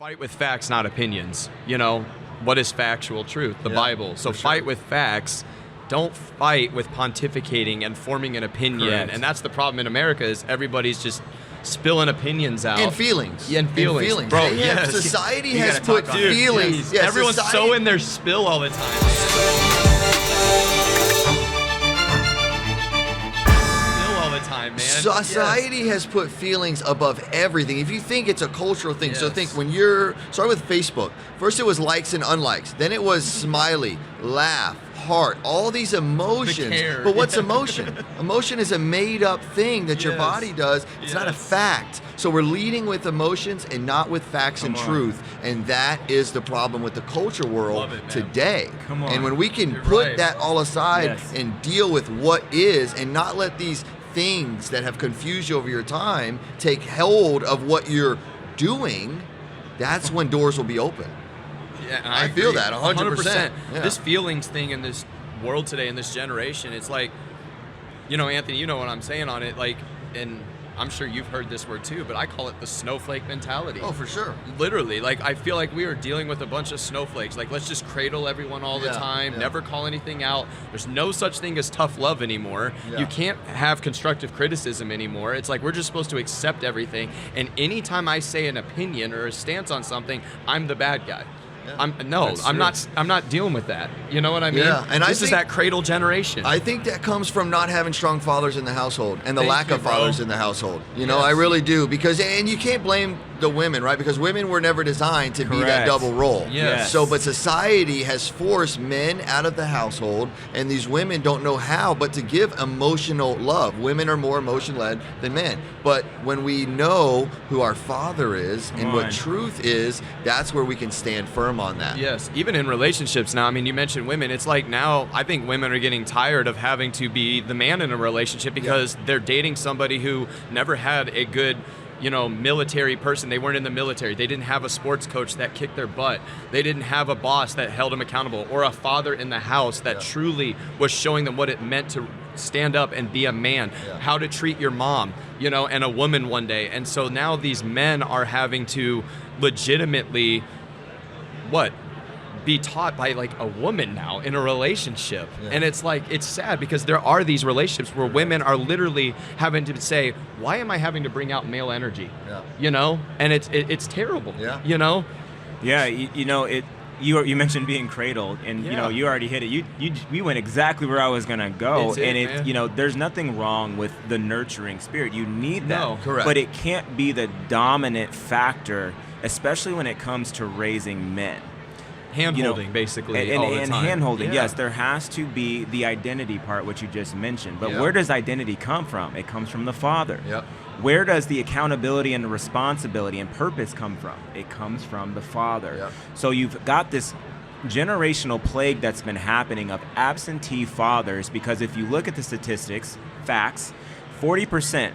Fight with facts, not opinions. You know, what is factual truth? The Bible. So fight with facts. Don't fight with pontificating and forming an opinion. Correct. And that's the problem in America is everybody's just spilling opinions out. And feelings. Yeah, and feelings. Bro, yes. Society has put feelings. Yeah, everyone's so in their spill all the time. Man. Society has put feelings above everything. If you think it's a cultural thing, so think when start with Facebook. First it was likes and unlikes. Then it was smiley, laugh, heart, all these emotions. But what's emotion? Emotion is a made up thing that your body does. It's not a fact. So we're leading with emotions and not with facts and truth. And that is the problem with the culture world today. And when we can put that all aside and deal with what is and not let these things that have confused you over your time take hold of what you're doing, that's when doors will be open. Yeah, I feel that 100%. Yeah. This feelings thing in this world today, in this generation, it's like, you know, Anthony, you know what I'm saying on it, like, and I'm sure you've heard this word too, but I call it the snowflake mentality. Oh, for sure. Literally, like, I feel like we are dealing with a bunch of snowflakes. Like, let's just cradle everyone all the time, never call anything out. There's no such thing as tough love anymore. You can't have constructive criticism anymore. It's like we're just supposed to accept everything. And anytime I say an opinion or a stance on something, I'm the bad guy. I'm not dealing with that. You know what I mean? Yeah, and this is that cradle generation. I think that comes from not having strong fathers in the household and the lack of fathers in the household. You know, I really do, because and you can't blame the women, right? Because women were never designed to be that double role. So, but society has forced men out of the household, and these women don't know how but to give emotional love. Women are more emotion-led than men. But when we know who our father is and what truth is, that's where we can stand firm on that. Yes, even in relationships now, I mean, you mentioned women, it's like now I think women are getting tired of having to be the man in a relationship because they're dating somebody who never had a good, you know, military person. They weren't in the military. They didn't have a sports coach that kicked their butt. They didn't have a boss that held them accountable, or a father in the house that truly was showing them what it meant to stand up and be a man, how to treat your mom, you know, and a woman one day. And so now these men are having to legitimately be taught by like a woman now in a relationship. And it's like, it's sad because there are these relationships where women are literally having to say, why am I having to bring out male energy? You know, and it's terrible. You know? Yeah, you know, you mentioned being cradled, and you know, you already hit it. You went exactly where I was gonna go, and you know, there's nothing wrong with the nurturing spirit. You need that, but it can't be the dominant factor, especially when it comes to raising men. Hand-holding, basically, all the time. And hand-holding, yes. There has to be the identity part, which you just mentioned. But where does identity come from? It comes from the Father. Where does the accountability and the responsibility and purpose come from? It comes from the Father. So you've got this generational plague that's been happening of absentee fathers, because if you look at the statistics, facts, 40%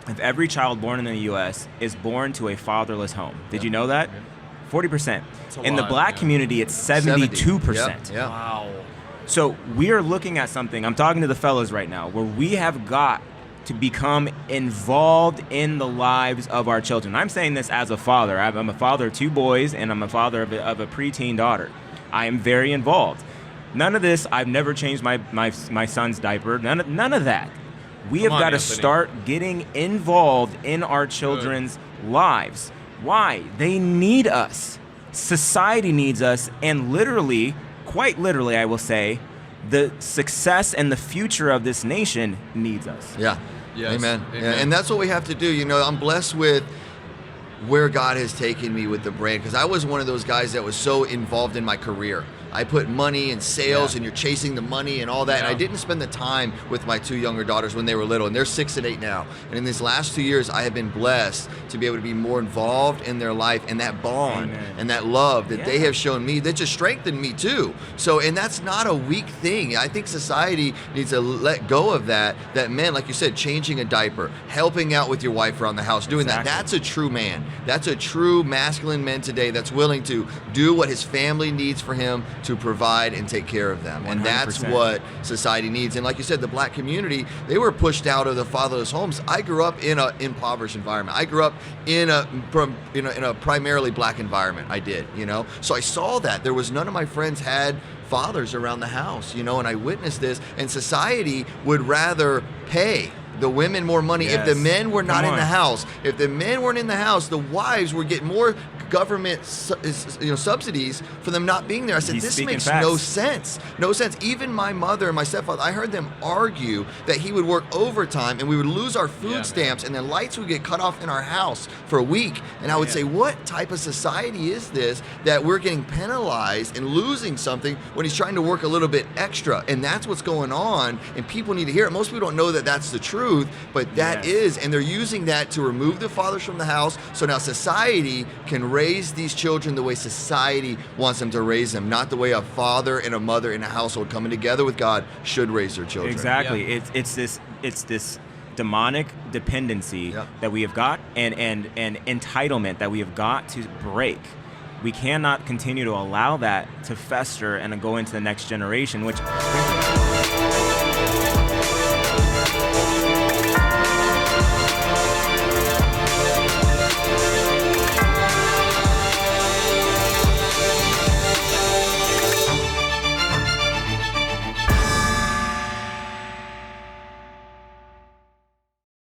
of every child born in the U.S. is born to a fatherless home. Did you know that? 40%. In the black community, it's 72%. Wow. So we are looking at something, I'm talking to the fellas right now, where we have got to become involved in the lives of our children. I'm saying this as a father. I'm a father of 2 boys, and I'm a father of a preteen daughter. I am very involved. None of this, I've never changed my son's diaper, none of that. We have got to start getting involved in our children's lives. Why? They need us. Society needs us, and literally, quite literally, I will say, the success and the future of this nation needs us. Amen. And that's what we have to do. You know, I'm blessed with where God has taken me with the brand, because I was one of those guys that was so involved in my career. I put money in sales, and you're chasing the money and all that. And I didn't spend the time with my 2 younger daughters when they were little, and they're 6 and 8 now. And in these last 2 years, I have been blessed to be able to be more involved in their life, and that bond and that love that they have shown me, that just strengthened me too. So, and that's not a weak thing. I think society needs to let go of that men, like you said, changing a diaper, helping out with your wife around the house, doing that. That's a true man. That's a true masculine man today that's willing to do what his family needs for him to provide and take care of them. And that's 100%. what society needs. And like you said, the black community, they were pushed out of the fatherless homes. I grew up in an impoverished environment. I grew up in a primarily black environment. I did, So I saw that. There was none of my friends had fathers around the house, and I witnessed this. And society would rather pay the women more money if the men were not in the house. If the men weren't in the house, the wives were getting more government subsidies for them not being there. I said, this makes no sense. No sense. Even my mother and my stepfather, I heard them argue that he would work overtime and we would lose our food stamps and the lights would get cut off in our house for a week. And I would say, what type of society is this that we're getting penalized and losing something when he's trying to work a little bit extra? And that's what's going on, and people need to hear it. Most people don't know that that's the truth, but that is, and they're using that to remove the fathers from the house, so now society can raise these children the way society wants them to raise them, not the way a father and a mother in a household coming together with God should raise their children. Exactly. Yeah. It's this demonic dependency that we have got and entitlement that we have got to break. We cannot continue to allow that to fester and to go into the next generation, which brings